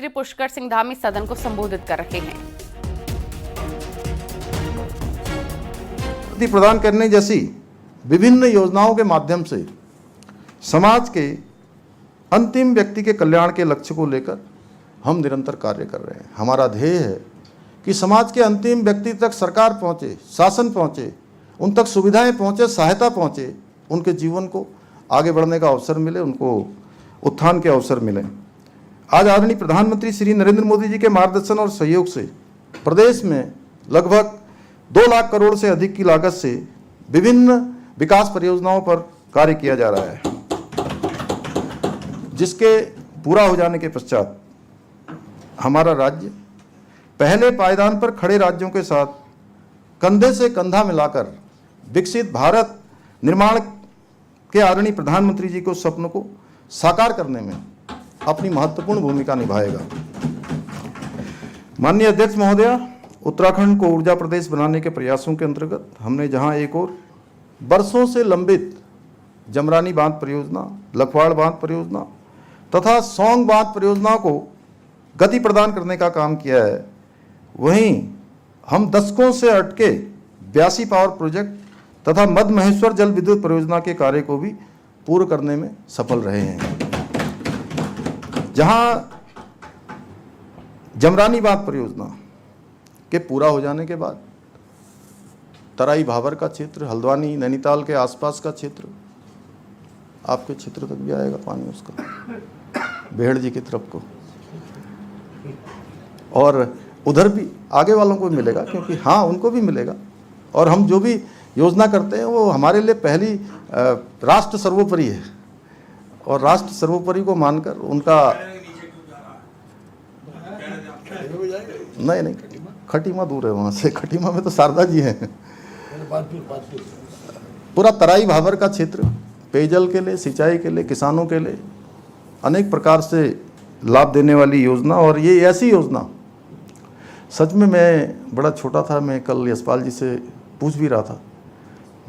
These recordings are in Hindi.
मंत्री पुष्कर सिंह धामी सदन को संबोधित कर रहे हैं। प्रदान करने जैसी विभिन्न योजनाओं के माध्यम से समाज के अंतिम व्यक्ति के कल्याण के लक्ष्य को लेकर हम निरंतर कार्य कर रहे हैं। हमारा ध्येय है कि समाज के अंतिम व्यक्ति तक सरकार पहुंचे, शासन पहुंचे, उन तक सुविधाएं पहुंचे, सहायता पहुंचे, उनके जीवन को आगे बढ़ने का अवसर मिले, उनको उत्थान के अवसर मिले। आज आदरणीय प्रधानमंत्री श्री नरेंद्र मोदी जी के मार्गदर्शन और सहयोग से प्रदेश में लगभग 2 लाख करोड़ से अधिक की लागत से विभिन्न विकास परियोजनाओं पर कार्य किया जा रहा है, जिसके पूरा हो जाने के पश्चात हमारा राज्य पहले पायदान पर खड़े राज्यों के साथ कंधे से कंधा मिलाकर विकसित भारत निर्माण के आदरणीय प्रधानमंत्री जी को स्वप्न को साकार करने में अपनी महत्वपूर्ण भूमिका निभाएगा। माननीय अध्यक्ष महोदया, उत्तराखंड को ऊर्जा प्रदेश बनाने के प्रयासों के अंतर्गत हमने जहां एक और बरसों से लंबित जमरानी बांध परियोजना, लखवाड़ बांध परियोजना तथा सौंग बांध परियोजना को गति प्रदान करने का काम किया है, वहीं हम दशकों से अटके 82 पावर प्रोजेक्ट तथा मध्य महेश्वर जल विद्युत परियोजना के कार्य को भी पूर्ण करने में सफल रहे हैं। जहां जमरानी बांध परियोजना के पूरा हो जाने के बाद तराई भाबर का क्षेत्र, हल्द्वानी नैनीताल के आसपास का क्षेत्र, आपके क्षेत्र तक भी आएगा पानी उसका, बेहड़ जी की तरफ को, और उधर भी आगे वालों को भी मिलेगा, क्योंकि हाँ उनको भी मिलेगा। और हम जो भी योजना करते हैं वो हमारे लिए पहली राष्ट्र सर्वोपरि है, और राष्ट्र सर्वोपरि को मानकर उनका नहीं खटीमा दूर है, वहाँ से खटीमा में तो शारदा जी हैं। पूरा तराई भाबर का क्षेत्र पेयजल के लिए, सिंचाई के लिए, किसानों के लिए अनेक प्रकार से लाभ देने वाली योजना। और ये ऐसी योजना, सच में मैं बड़ा छोटा था, मैं कल यशपाल जी से पूछ भी रहा था,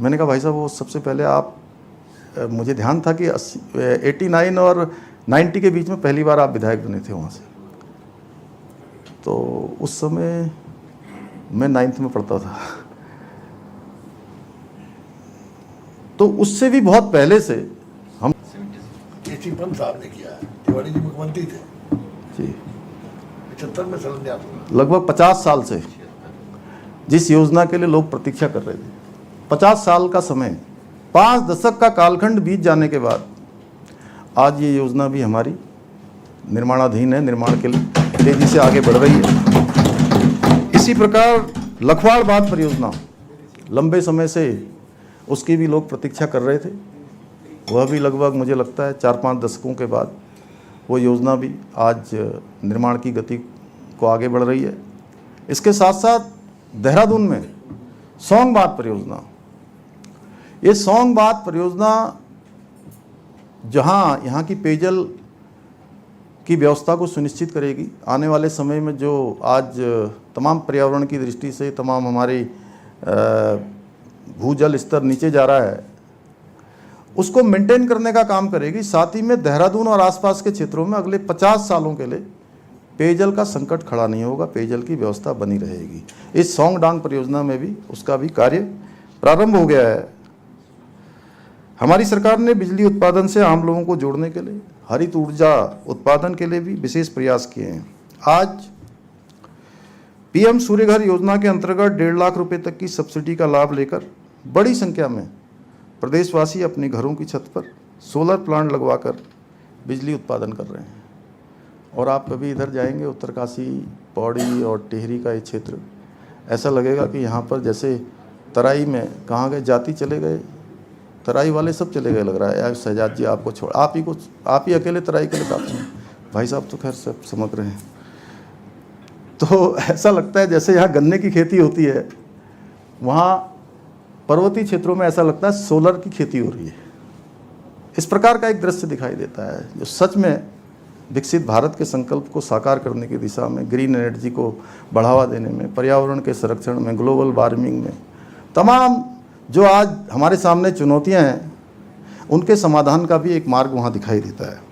मैंने कहा भाई साहब वो सबसे पहले आप, मुझे ध्यान था कि 89 और 90 के बीच में पहली बार आप विधायक बने थे वहाँ से, तो उस समय मैं 9th में पढ़ता था, तो उससे भी बहुत पहले से हम साहब ने किया है, तिवारी जी मुख्यमंत्री थे जी, 75 में शिलान्यास लगभग 50 साल से जिस योजना के लिए लोग प्रतीक्षा कर रहे थे, 50 साल का समय, 5 दशक का कालखंड बीत जाने के बाद आज ये योजना भी हमारी निर्माणाधीन है, निर्माण के लिए तेजी से आगे बढ़ रही है। इसी प्रकार लखवाड़ बांध परियोजना, लंबे समय से उसकी भी लोग प्रतीक्षा कर रहे थे, वह भी लगभग मुझे लगता है 4-5 दशकों के बाद वो योजना भी आज निर्माण की गति को आगे बढ़ रही है। इसके साथ साथ देहरादून में सौंग बांध परियोजना, ये सौंग बांध परियोजना जहां यहाँ की पेयजल की व्यवस्था को सुनिश्चित करेगी, आने वाले समय में जो आज तमाम पर्यावरण की दृष्टि से तमाम हमारी भूजल स्तर नीचे जा रहा है, उसको मेंटेन करने का काम करेगी। साथ ही में देहरादून और आसपास के क्षेत्रों में अगले 50 सालों के लिए पेयजल का संकट खड़ा नहीं होगा, पेयजल की व्यवस्था बनी रहेगी। इस सौंग डांग परियोजना में भी उसका भी कार्य प्रारंभ हो गया है। हमारी सरकार ने बिजली उत्पादन से आम लोगों को जोड़ने के लिए हरित ऊर्जा उत्पादन के लिए भी विशेष प्रयास किए हैं। आज पीएम सूर्यघर योजना के अंतर्गत 1.5 लाख रुपए तक की सब्सिडी का लाभ लेकर बड़ी संख्या में प्रदेशवासी अपने घरों की छत पर सोलर प्लांट लगवाकर बिजली उत्पादन कर रहे हैं। और आप कभी इधर जाएंगे, उत्तरकाशी, पौड़ी और टिहरी का ये क्षेत्र, ऐसा लगेगा कि यहाँ पर जैसे तराई में कहाँ गए, जाति चले गए, तराई वाले सब चले गए लग रहा है। यार शहजाद जी आपको छोड़, आप ही अकेले तराई के लिए काफ़ी हैं। भाई साहब तो खैर सब समझ रहे हैं। तो ऐसा लगता है जैसे यहाँ गन्ने की खेती होती है, वहाँ पर्वतीय क्षेत्रों में ऐसा लगता है सोलर की खेती हो रही है। इस प्रकार का एक दृश्य दिखाई देता है, जो सच में विकसित भारत के संकल्प को साकार करने की दिशा में, ग्रीन एनर्जी को बढ़ावा देने में, पर्यावरण के संरक्षण में, ग्लोबल वार्मिंग में, तमाम जो आज हमारे सामने चुनौतियां हैं, उनके समाधान का भी एक मार्ग वहाँ दिखाई देता है।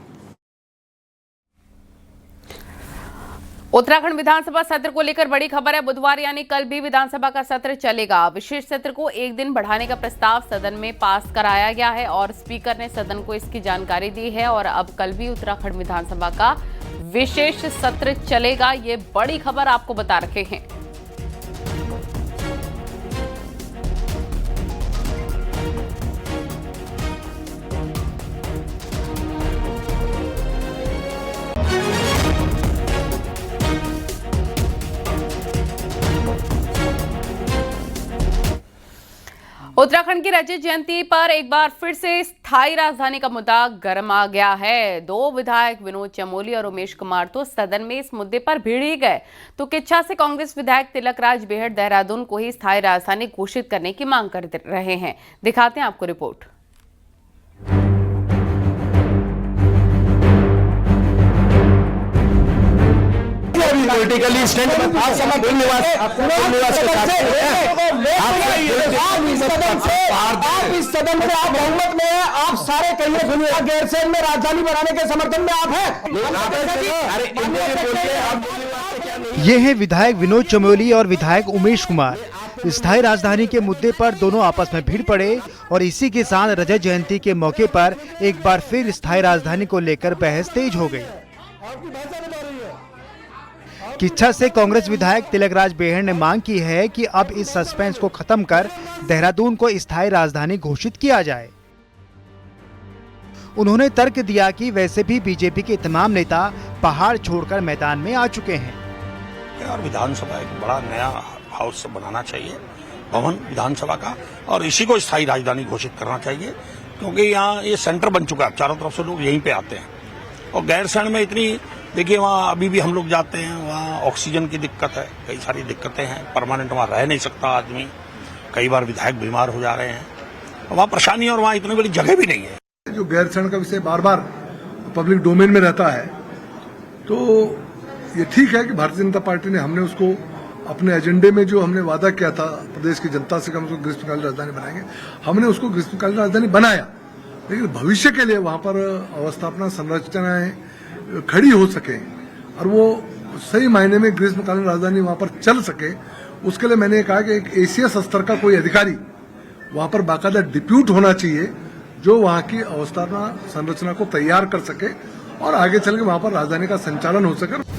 उत्तराखंड विधानसभा सत्र को लेकर बड़ी खबर है। बुधवार यानी कल भी विधानसभा का सत्र चलेगा। विशेष सत्र को एक दिन बढ़ाने का प्रस्ताव सदन में पास कराया गया है और स्पीकर ने सदन को इसकी जानकारी दी है। और अब कल भी उत्तराखंड विधानसभा का विशेष सत्र चलेगा, ये बड़ी खबर आपको बता रहे हैं। उत्तराखंड की रजत जयंती पर एक बार फिर से स्थायी राजधानी का मुद्दा गर्मा गया है। दो विधायक विनोद चमोली और उमेश कुमार तो सदन में इस मुद्दे पर भिड़ ही गए, तो किच्छा से कांग्रेस विधायक तिलकराज बेहड़ देहरादून को ही स्थायी राजधानी घोषित करने की मांग कर रहे हैं। दिखाते हैं आपको रिपोर्ट। पॉलिटिकली स्टैंड आप समर्थन निवास आप इस सदन में आप बहुमत में हैं, आप सारे कहिए सुनिए गैरसैंण में राजधानी बनाने के समर्थन में आप हैं। ये हैं विधायक विनोद चमोली और विधायक उमेश कुमार। स्थायी राजधानी के मुद्दे पर दोनों आपस में भिड़ पड़े और इसी के साथ रजत जयंती के मौके पर एक बार फिर स्थायी राजधानी को लेकर बहस तेज हो गई। किच्छा से कांग्रेस विधायक तिलकराज बेहड़ ने मांग की है कि अब इस सस्पेंस को खत्म कर देहरादून को स्थायी राजधानी घोषित किया जाए। उन्होंने तर्क दिया कि वैसे भी बीजेपी के तमाम नेता पहाड़ छोड़कर मैदान में आ चुके हैं और विधानसभा एक बड़ा नया हाउस बनाना चाहिए, भवन विधानसभा का, और इसी को स्थायी राजधानी घोषित करना चाहिए, क्योंकि यहाँ ये सेंटर बन चुका है, चारों तरफ से लोग यहीं पे आते हैं। और गैरसैंण में इतनी देखिए, वहाँ अभी भी हम लोग जाते हैं, वहाँ ऑक्सीजन की दिक्कत है, कई सारी दिक्कतें हैं, परमानेंट वहाँ रह नहीं सकता आदमी, कई बार विधायक बीमार हो जा रहे हैं, वहाँ परेशानी, और वहाँ इतनी बड़ी जगह भी नहीं है। जो गैरसैंण का विषय बार बार पब्लिक डोमेन में रहता है, तो ये ठीक है कि भारतीय जनता पार्टी ने, हमने उसको अपने एजेंडे में जो हमने वादा किया था प्रदेश की जनता से कि हम उसको ग्रीष्मकालीन राजधानी बनाएंगे, हमने उसको ग्रीष्मकालीन राजधानी बनाया, लेकिन भविष्य के लिए वहां पर अवस्थापना संरचनाएं खड़ी हो सके और वो सही मायने में ग्रीष्मकालीन राजधानी वहां पर चल सके, उसके लिए मैंने कहा कि एक एसीएस स्तर का कोई अधिकारी वहां पर बाकायदा डिप्यूट होना चाहिए, जो वहां की अवस्थापना संरचना को तैयार कर सके और आगे चल के वहां पर राजधानी का संचालन हो सके।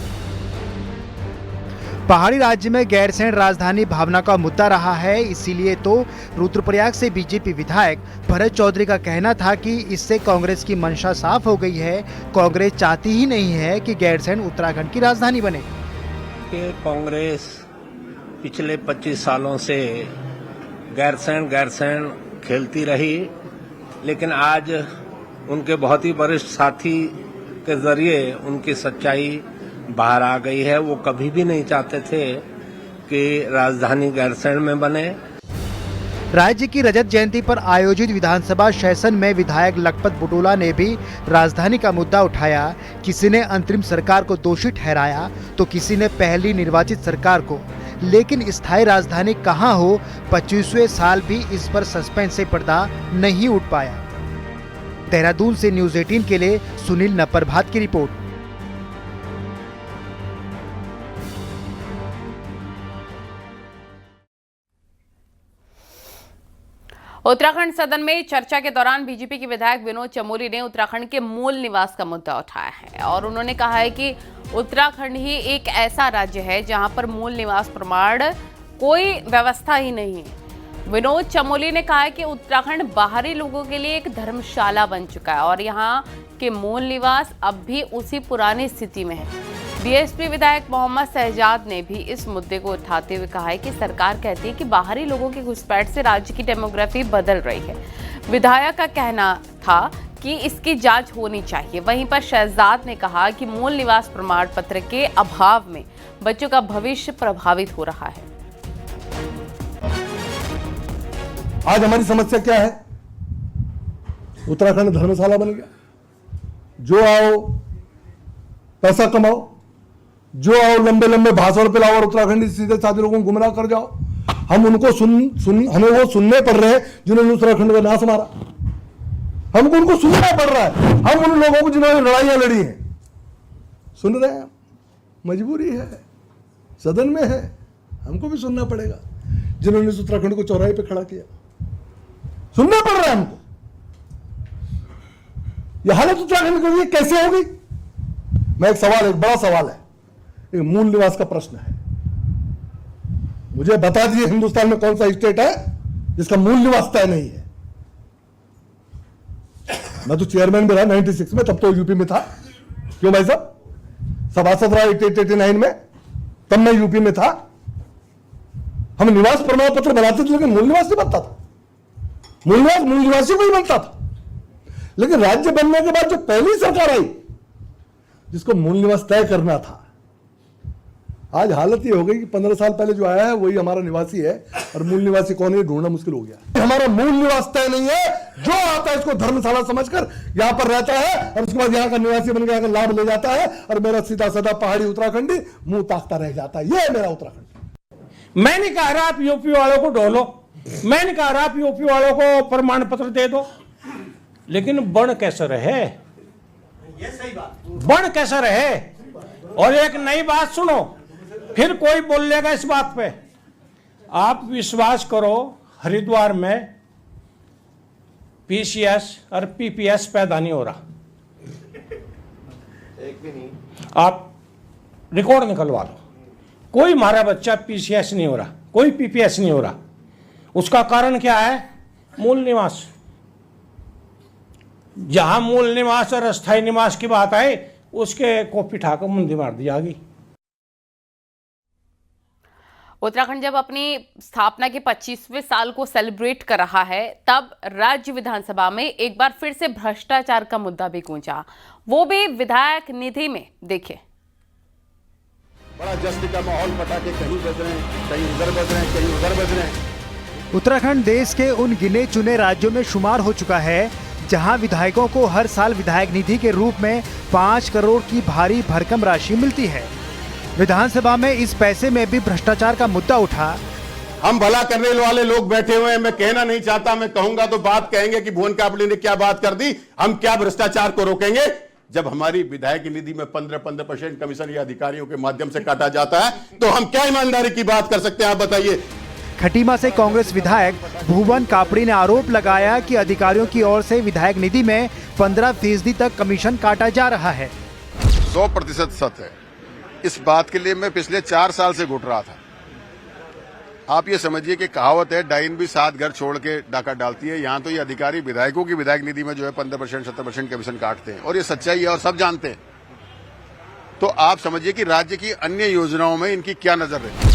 पहाड़ी राज्य में गैरसैंण राजधानी भावना का मुद्दा रहा है, इसीलिए तो रुद्रप्रयाग से बीजेपी विधायक भरत चौधरी का कहना था कि इससे कांग्रेस की मंशा साफ हो गई है। कांग्रेस चाहती ही नहीं है कि गैरसैंण उत्तराखंड की राजधानी बने। कांग्रेस पिछले 25 सालों से गैरसैंण खेलती रही, लेकिन आज उनके बहुत ही वरिष्ठ साथी के जरिए उनकी सच्चाई बाहर आ गई है। वो कभी भी नहीं चाहते थे कि राजधानी गैरसैंण में बने। राज्य की रजत जयंती पर आयोजित विधानसभा सेशन में विधायक लखपत बुटोला ने भी राजधानी का मुद्दा उठाया। किसी ने अंतरिम सरकार को दोषी ठहराया तो किसी ने पहली निर्वाचित सरकार को, लेकिन स्थायी राजधानी कहां हो, 25वें साल भी इस पर सस्पेंस से पर्दा नहीं उठ पाया। देहरादून से न्यूज़ 18 के लिए सुनील नपरभात की रिपोर्ट। उत्तराखंड सदन में चर्चा के दौरान बीजेपी के विधायक विनोद चमोली ने उत्तराखंड के मूल निवास का मुद्दा उठाया है और उन्होंने कहा है कि उत्तराखंड ही एक ऐसा राज्य है जहां पर मूल निवास प्रमाण कोई व्यवस्था ही नहीं है। विनोद चमोली ने कहा है कि उत्तराखंड बाहरी लोगों के लिए एक धर्मशाला बन चुका है और यहां के मूल निवास अब भी उसी पुरानी स्थिति में है। बीएसपी विधायक मोहम्मद शहजाद ने भी इस मुद्दे को उठाते हुए कहा है कि सरकार कहती है कि बाहरी लोगों की घुसपैठ से राज्य की डेमोग्राफी बदल रही है। विधायक का कहना था कि इसकी जांच होनी चाहिए। वहीं पर शहजाद ने कहा कि मूल निवास प्रमाण पत्र के अभाव में बच्चों का भविष्य प्रभावित हो रहा है। आज हमारी समस्या क्या है? उत्तराखंड धर्मशाला बन गया। जो आओ पैसा कमाओ, जो आओ लंबे लंबे भाषण पिलाओ और उत्तराखंडी सीधे साधे लोगों को गुमराह कर जाओ। हम उनको हमें वो सुनने पड़ रहे हैं जिन्होंने उत्तराखंड का नाश मारा। हमको उनको सुनना पड़ रहा है। हम उन लोगों को जिन्होंने लड़ाइयां लड़ी हैं सुन रहे हैं। मजबूरी है, सदन में है, हमको भी सुनना पड़ेगा। जिन्होंने इस उत्तराखंड को चौराहे पे खड़ा किया, सुनना पड़ रहा है हमको। यह हालत उत्तराखंड के लिए कैसे हो गई? मैं एक बड़ा सवाल है, एक मूल निवास का प्रश्न है। मुझे बता दीजिए हिंदुस्तान में कौन सा स्टेट है जिसका मूल निवास तय नहीं है? मैं तो चेयरमैन भी रहा 96 में, तब तो यूपी में था। क्यों भाई साहब? सभासद रहा 88-89 में, तब मैं यूपी में था। हम निवास प्रमाण पत्र बनाते थे, लेकिन मूल निवास नहीं बनता था। मूल निवासी को ही बनता था। लेकिन राज्य बनने के बाद जो पहली सरकार आई जिसको मूल निवास तय करना था, आज हालत ये हो गई कि 15 साल पहले जो आया है वही हमारा निवासी है, और मूल निवासी कौन है ढूंढना मुश्किल हो गया। हमारा मूल निवास तय नहीं है। जो आता है इसको धर्मशाला समझकर यहां पर रहता है, और उसके बाद यहां का निवासी बनकर यहां का लाभ ले जाता है, और मेरा सीधा साधा पहाड़ी उत्तराखंडी मुंह ताकता रह जाता है। यह है मेरा उत्तराखंड। मैं नहीं कह रहा आप यूपी वालों को ढोलो, मैं नहीं कह रहा आप यूपी वालों को प्रमाण पत्र दे दो, लेकिन बन कैसे रहे, ये सही बात, बन कैसे रहे। और एक नई बात सुनो, फिर कोई बोल लेगा इस बात पे। आप विश्वास करो, हरिद्वार में पीसीएस और पीपीएस पैदा नहीं हो रहा। एक भी नहीं। आप रिकॉर्ड निकलवा लो, कोई हमारा बच्चा पीसीएस नहीं हो रहा, कोई पीपीएस नहीं हो रहा। उसका कारण क्या है? मूल निवास। जहां मूल निवास और अस्थायी निवास की बात आए, उसके कॉपी ठाकर मुंडी मार दी जाएगी। उत्तराखंड जब अपनी स्थापना के 25वें साल को सेलिब्रेट कर रहा है, तब राज्य विधानसभा में एक बार फिर से भ्रष्टाचार का मुद्दा भी गूंजा, वो भी विधायक निधि में। देखिए, बड़ा जश्न का माहौल, पटाखे कहीं बज रहे हैं, कहीं उधर बज रहे हैं, कहीं उधर बज रहे हैं। उत्तराखंड देश के उन गिने चुने राज्यों में शुमार हो चुका है जहां विधायकों को हर साल विधायक निधि के रूप में 5 करोड़ की भारी भरकम राशि मिलती है। विधानसभा में इस पैसे में भी भ्रष्टाचार का मुद्दा उठा। हम भला करने वाले लोग बैठे हुए हैं, मैं कहना नहीं चाहता, मैं कहूंगा तो बात कहेंगे कि भुवन कापड़ी ने क्या बात कर दी। हम क्या भ्रष्टाचार को रोकेंगे? जब हमारी विधायक निधि में 15% कमीशन या अधिकारियों के माध्यम से काटा जाता है, तो हम क्या ईमानदारी की बात कर सकते हैं? आप बताइए। खटीमा से कांग्रेस विधायक भुवन कापड़ी ने आरोप लगाया कि अधिकारियों की ओर से विधायक निधि में 15% तक कमीशन काटा जा रहा है। 100% सत्य है। इस बात के लिए मैं पिछले 4 साल से घुट रहा था। आप ये समझिए कि कहावत है, डाइन भी 7 घर छोड़ के डाका डालती है। यहाँ तो ये अधिकारी विधायकों की विधायक निधि में जो है 15% 70% कमीशन काटते हैं, और ये सच्चाई है और सब जानते हैं। तो आप समझिए कि राज्य की अन्य योजनाओं में इनकी क्या नजर रही।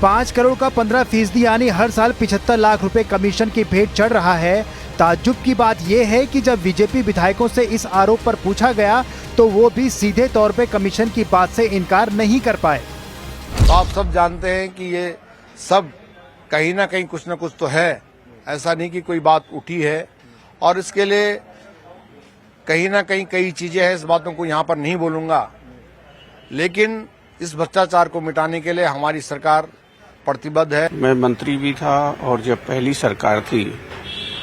5 करोड़ का 15% यानी हर साल 75 लाख रुपए कमीशन की भेंट चढ़ रहा है। ताज्जुब की बात यह है कि जब बीजेपी विधायकों से इस आरोप पर पूछा गया तो वो भी सीधे तौर पे कमीशन की बात से इनकार नहीं कर पाए। तो आप सब जानते हैं कि ये सब कहीं ना कहीं कुछ न कुछ तो है, ऐसा नहीं कि कोई बात उठी है, और इसके लिए कहीं ना कहीं कई चीजें हैं। इस बातों को यहाँ पर नहीं बोलूंगा, लेकिन इस भ्रष्टाचार को मिटाने के लिए हमारी सरकार प्रतिबद्ध है। मैं मंत्री भी था, और जब पहली सरकार थी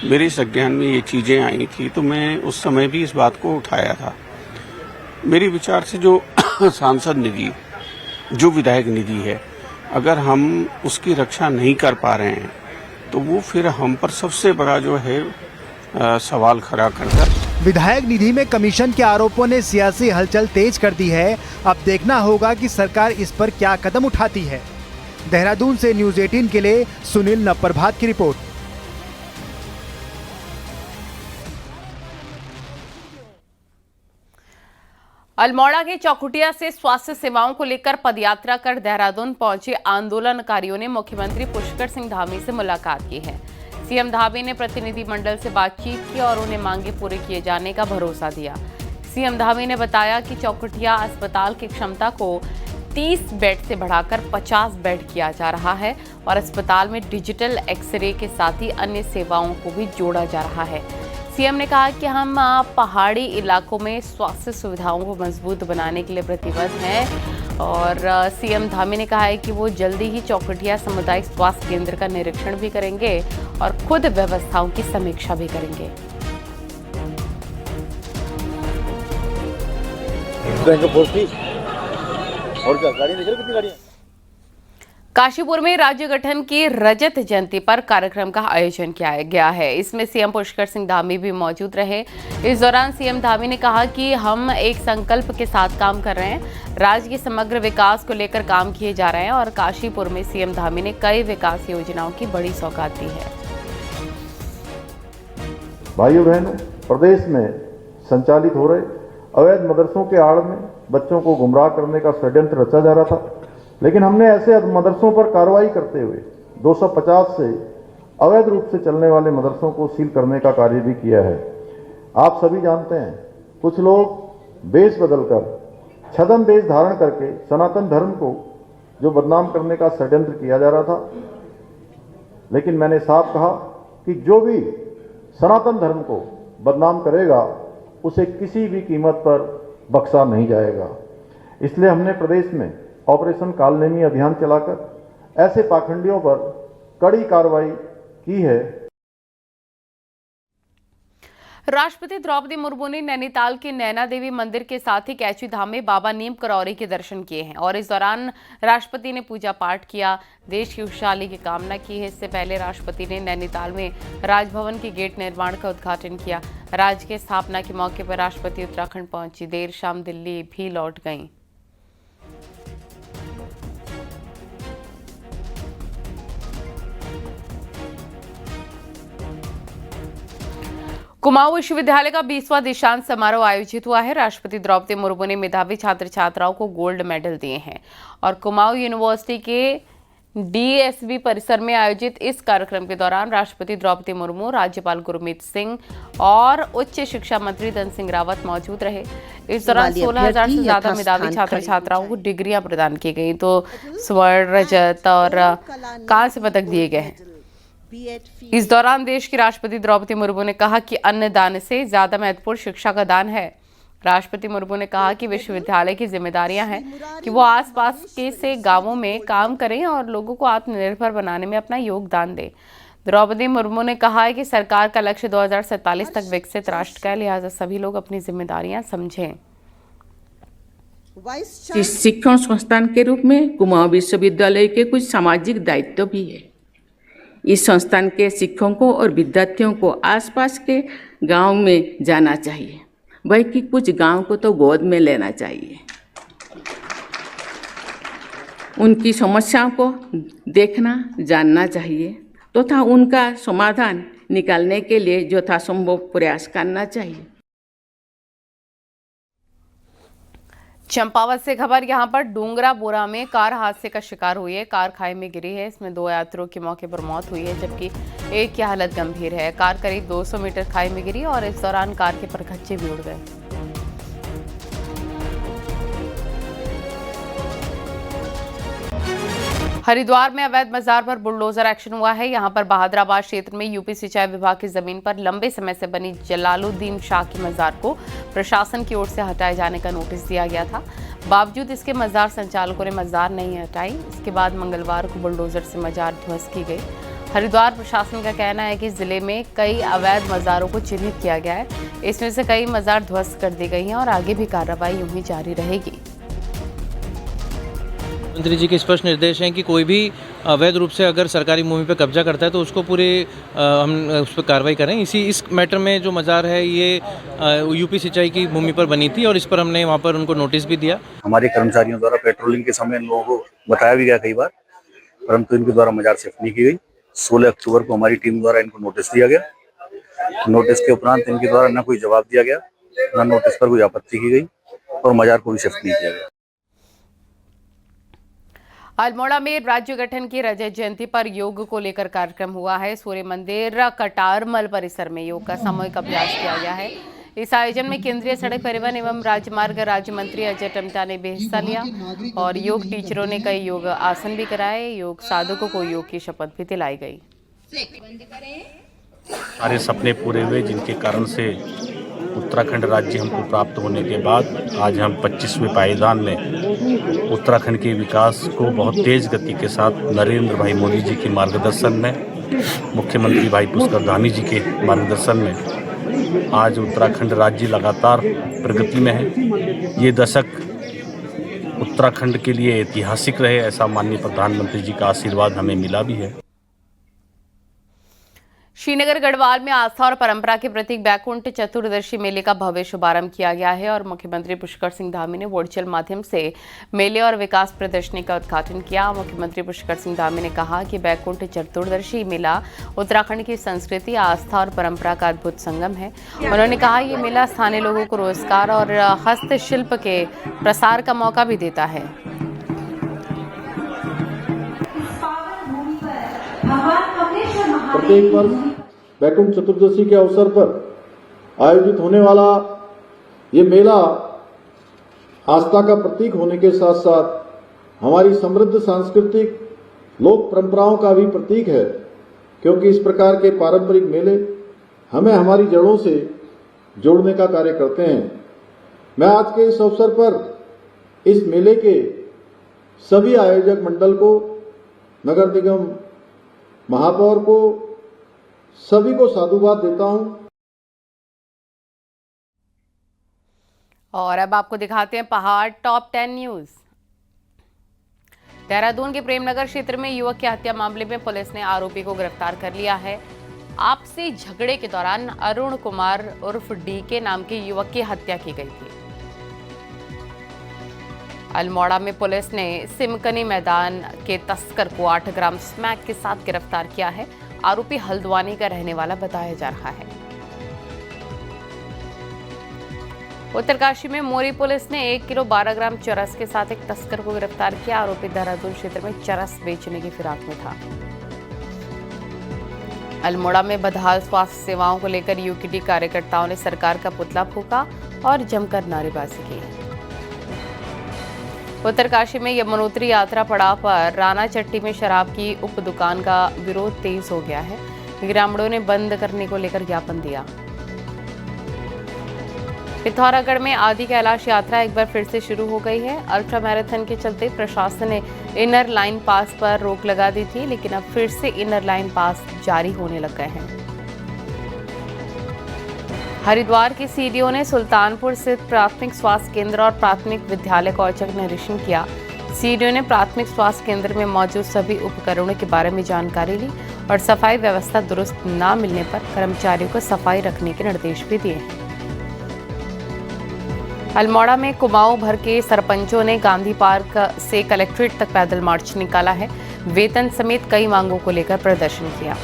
मेरे संज्ञान में ये चीजें आई थी, तो मैं उस समय भी इस बात को उठाया था। मेरे विचार से जो सांसद निधि, जो विधायक निधि है, अगर हम उसकी रक्षा नहीं कर पा रहे हैं तो वो फिर हम पर सबसे बड़ा जो है सवाल खड़ा करता है। विधायक निधि में कमीशन के आरोपों ने सियासी हलचल तेज कर दी है। अब देखना होगा कि सरकार इस पर क्या कदम उठाती है। देहरादून से न्यूज़ 18 के लिए सुनील नवप्रभात की रिपोर्ट। अल्मोड़ा के चौखुटिया से स्वास्थ्य सेवाओं को लेकर पदयात्रा कर देहरादून पहुंचे आंदोलनकारियों ने मुख्यमंत्री पुष्कर सिंह धामी से मुलाकात की है। सीएम धामी ने प्रतिनिधिमंडल से बातचीत की और उन्हें मांगे पूरे किए जाने का भरोसा दिया। सीएम धामी ने बताया कि चौखुटिया अस्पताल की क्षमता को 30 बेड से बढ़ाकर 50 बेड किया जा रहा है और अस्पताल में डिजिटल एक्सरे के साथ ही अन्य सेवाओं को भी जोड़ा जा रहा है। सीएम ने कहा कि हम पहाड़ी इलाकों में स्वास्थ्य सुविधाओं को मजबूत बनाने के लिए प्रतिबद्ध हैं और सीएम धामी ने कहा है कि वो जल्दी ही चौखुटिया सामुदायिक स्वास्थ्य केंद्र का निरीक्षण भी करेंगे और खुद व्यवस्थाओं की समीक्षा भी करेंगे। और क्या गाड़ी देख रहे कितनी गाड़ियाँ। काशीपुर में राज्य गठन की रजत जयंती पर कार्यक्रम का आयोजन किया गया है। इसमें सीएम पुष्कर सिंह धामी भी मौजूद रहे। इस दौरान सीएम धामी ने कहा कि हम एक संकल्प के साथ काम कर रहे हैं, राज्य के समग्र विकास को लेकर काम किए जा रहे हैं और काशीपुर में सीएम धामी ने कई विकास योजनाओं की बड़ी सौगात दी है। भाइयों बहनों, प्रदेश में संचालित हो रहे अवैध मदरसों के आड़ में बच्चों को गुमराह करने का षड्यंत्र रचा जा रहा था, लेकिन हमने ऐसे मदरसों पर कार्रवाई करते हुए 250 से अवैध रूप से चलने वाले मदरसों को सील करने का कार्य भी किया है। आप सभी जानते हैं, कुछ लोग वेश बदलकर छद्म वेश धारण करके सनातन धर्म को जो बदनाम करने का षड्यंत्र किया जा रहा था, लेकिन मैंने साफ कहा कि जो भी सनातन धर्म को बदनाम करेगा उसे किसी भी कीमत पर बख्शा नहीं जाएगा। इसलिए हमने प्रदेश में ऑपरेशन कालनेमी अभियान चलाकर ऐसे पाखंडियों पर कड़ी कार्रवाई की है। राष्ट्रपति द्रौपदी मुर्मू ने नैनीताल के नैना देवी मंदिर के साथ ही कैची धाम में बाबा नीम करौरी के दर्शन किए हैं और इस दौरान राष्ट्रपति ने पूजा पाठ किया, देश की खुशहाली की कामना की है। इससे पहले राष्ट्रपति ने नैनीताल में राजभवन के गेट निर्माण का उद्घाटन किया। राज्य के स्थापना के मौके पर राष्ट्रपति उत्तराखंड पहुंची, देर शाम दिल्ली भी लौट गईं। कुमाऊं विश्वविद्यालय का 20वां दीक्षांत समारोह आयोजित हुआ है। राष्ट्रपति द्रौपदी मुर्मू ने मेधावी छात्र छात्राओं को गोल्ड मेडल दिए हैं और कुमाऊं यूनिवर्सिटी के डीएसबी परिसर में आयोजित इस कार्यक्रम के दौरान राष्ट्रपति द्रौपदी मुर्मू, राज्यपाल गुरमीत सिंह और उच्च शिक्षा मंत्री धन सिंह रावत मौजूद रहे। इस दौरान 16,000 से ज्यादा मेधावी छात्र छात्राओं को डिग्रियां प्रदान की गई, तो स्वर्ण, रजत और कांस्य पदक दिए गए हैं। इस दौरान देश की राष्ट्रपति द्रौपदी मुर्मू ने कहा कि अन्न दान से ज्यादा महत्वपूर्ण शिक्षा का दान है। राष्ट्रपति मुर्मू ने कहा कि विश्वविद्यालय की जिम्मेदारियां हैं कि वो आसपास के से गांवों में काम करें और लोगों को आत्मनिर्भर बनाने में अपना योगदान दें। द्रौपदी मुर्मू ने कहा है कि सरकार का लक्ष्य 2047 तक विकसित राष्ट्र का है, लिहाजा सभी लोग अपनी जिम्मेदारियां समझें। इस शिक्षण संस्थान के रूप में कुमाऊं विश्वविद्यालय के कुछ सामाजिक दायित्व भी है। इस संस्थान के शिक्षकों और विद्यार्थियों को आसपास के गांव में जाना चाहिए, बल्कि कुछ गांव को तो गोद में लेना चाहिए। उनकी समस्याओं को देखना, जानना चाहिए तथा उनका समाधान निकालने के लिए यथासंभव प्रयास करना चाहिए। चंपावत से खबर, यहां पर डूंगरा बोरा में कार हादसे का शिकार हुई है। कार खाई में गिरी है। इसमें 2 यात्रियों की मौके पर मौत हुई है, जबकि एक की हालत गंभीर है। कार करीब 200 मीटर खाई में गिरी और इस दौरान कार के परखच्चे भी उड़ गए। हरिद्वार में अवैध मजार पर बुलडोजर एक्शन हुआ है। यहां पर बहादुराबाद क्षेत्र में यूपी सिंचाई विभाग की जमीन पर लंबे समय से बनी जलालुद्दीन शाह की मजार को प्रशासन की ओर से हटाए जाने का नोटिस दिया गया था। बावजूद इसके मजार संचालकों ने मजार नहीं हटाई। इसके बाद मंगलवार को बुलडोजर से मजार ध्वस्त की गई। हरिद्वार प्रशासन का कहना है कि जिले में कई अवैध मजारों को चिन्हित किया गया है। इसमें से कई मजार ध्वस्त कर दी गई हैं और आगे भी कार्रवाई यूं ही जारी रहेगी। मंत्री जी के स्पष्ट निर्देश हैं कि कोई भी अवैध रूप से अगर सरकारी भूमि पर कब्जा करता है तो उसको पूरे हम उस पर कार्रवाई करें। इस मैटर में जो मजार है ये यूपी सिंचाई की भूमि पर बनी थी और इस पर हमने वहाँ पर उनको नोटिस भी दिया। हमारे कर्मचारियों द्वारा पेट्रोलिंग के समय लोगों को बताया भी गया कई बार, परंतु इनके द्वारा मजार शिफ्ट नहीं की गई। 16 अक्टूबर को हमारी टीम द्वारा इनको नोटिस दिया गया। नोटिस के उपरांत इनके द्वारा न कोई जवाब दिया गया, न नोटिस पर कोई आपत्ति की गई और मजार को भी शिफ्ट नहीं किया गया। अल्मोड़ा में राज्य गठन की रजत जयंती पर योग को लेकर कार्यक्रम हुआ है। सूर्य मंदिर कटारमल परिसर में योग का सामूहिक अभ्यास किया गया है। इस आयोजन में केंद्रीय सड़क परिवहन एवं राजमार्ग राज्य मंत्री अजय टम्टा ने भी हिस्सा लिया और योग टीचरों ने कई योग आसन भी कराए। योग साधकों को योग की शपथ भी दिलाई गई। सारे सपने पूरे हुए जिनके कारण से उत्तराखंड राज्य हमको प्राप्त होने के बाद आज हम 25वें पायदान में उत्तराखंड के विकास को बहुत तेज गति के साथ नरेंद्र भाई मोदी जी के मार्गदर्शन में, मुख्यमंत्री भाई पुष्कर धामी जी के मार्गदर्शन में आज उत्तराखंड राज्य लगातार प्रगति में है। ये दशक उत्तराखंड के लिए ऐतिहासिक रहे, ऐसा माननीय प्रधानमंत्री जी का आशीर्वाद हमें मिला भी है। श्रीनगर गढ़वाल में आस्था और परंपरा के प्रतीक बैकुंठ चतुर्दशी मेले का भव्य शुभारंभ किया गया है और मुख्यमंत्री पुष्कर सिंह धामी ने वर्चुअल माध्यम से मेले और विकास प्रदर्शनी का उद्घाटन किया। मुख्यमंत्री पुष्कर सिंह धामी ने कहा कि बैकुंठ चतुर्दशी मेला उत्तराखंड की संस्कृति, आस्था और परंपरा का अद्भुत संगम है। उन्होंने कहा ये मेला स्थानीय लोगों को रोजगार और हस्तशिल्प के प्रसार का मौका भी देता है। प्रत्येक वर्ष बैकुंठ चतुर्दशी के अवसर पर आयोजित होने वाला ये मेला आस्था का प्रतीक होने के साथ साथ हमारी समृद्ध सांस्कृतिक लोक परंपराओं का भी प्रतीक है, क्योंकि इस प्रकार के पारंपरिक मेले हमें हमारी जड़ों से जोड़ने का कार्य करते हैं। मैं आज के इस अवसर पर इस मेले के सभी आयोजक मंडल को, नगर निगम महापौर को, सभी को साधुवाद देता हूं। और अब आपको दिखाते हैं पहाड़ टॉप 10 न्यूज। देहरादून के प्रेमनगर क्षेत्र में युवक की हत्या मामले में पुलिस ने आरोपी को गिरफ्तार कर लिया है। आपसी झगड़े के दौरान अरुण कुमार उर्फ डीके नाम के युवक की हत्या की गई थी। अल्मोड़ा में पुलिस ने सिमकनी मैदान के तस्कर को 8 ग्राम स्मैक के साथ गिरफ्तार किया है। आरोपी हल्द्वानी का रहने वाला बताया जा रहा है। उत्तरकाशी में मोरी पुलिस ने 1 किलो 12 ग्राम चरस के साथ एक तस्कर को गिरफ्तार किया। आरोपी देहरादून क्षेत्र में चरस बेचने की फिराक में था। अल्मोड़ा में बदहाल स्वास्थ्य सेवाओं को लेकर यूकेडी कार्यकर्ताओं ने सरकार का पुतला फूंका और जमकर नारेबाजी की। उत्तरकाशी में यमुनोत्री यात्रा पड़ाव पर राना चट्टी में शराब की उप दुकान का विरोध तेज हो गया है। ग्रामीणों ने बंद करने को लेकर ज्ञापन दिया। पिथौरागढ़ में आदि कैलाश यात्रा एक बार फिर से शुरू हो गई है। अल्ट्रा मैराथन के चलते प्रशासन ने इनर लाइन पास पर रोक लगा दी थी, लेकिन अब फिर से इनर लाइन पास जारी होने लग गए हैं। हरिद्वार के सीडीओ ने सुल्तानपुर स्थित प्राथमिक स्वास्थ्य केंद्र और प्राथमिक विद्यालय का औचक निरीक्षण किया। सीडीओ ने प्राथमिक स्वास्थ्य केंद्र में मौजूद सभी उपकरणों के बारे में जानकारी ली और सफाई व्यवस्था दुरुस्त न मिलने पर कर्मचारियों को सफाई रखने के निर्देश भी दिए हैं। अल्मोड़ा में कुमाऊं भर के सरपंचों ने गांधी पार्क से कलेक्ट्रेट तक पैदल मार्च निकाला है। वेतन समेत कई मांगों को लेकर प्रदर्शन किया।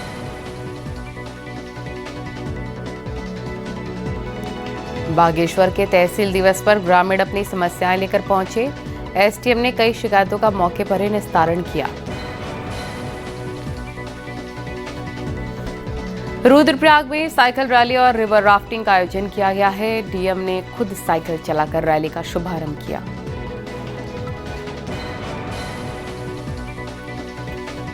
बागेश्वर के तहसील दिवस पर ग्रामीण अपनी समस्याएं लेकर पहुंचे। एसडीएम ने कई शिकायतों का मौके पर ही निस्तारण किया। रुद्रप्रयाग में साइकिल रैली और रिवर राफ्टिंग का आयोजन किया गया है। डीएम ने खुद साइकिल चलाकर रैली का शुभारंभ किया।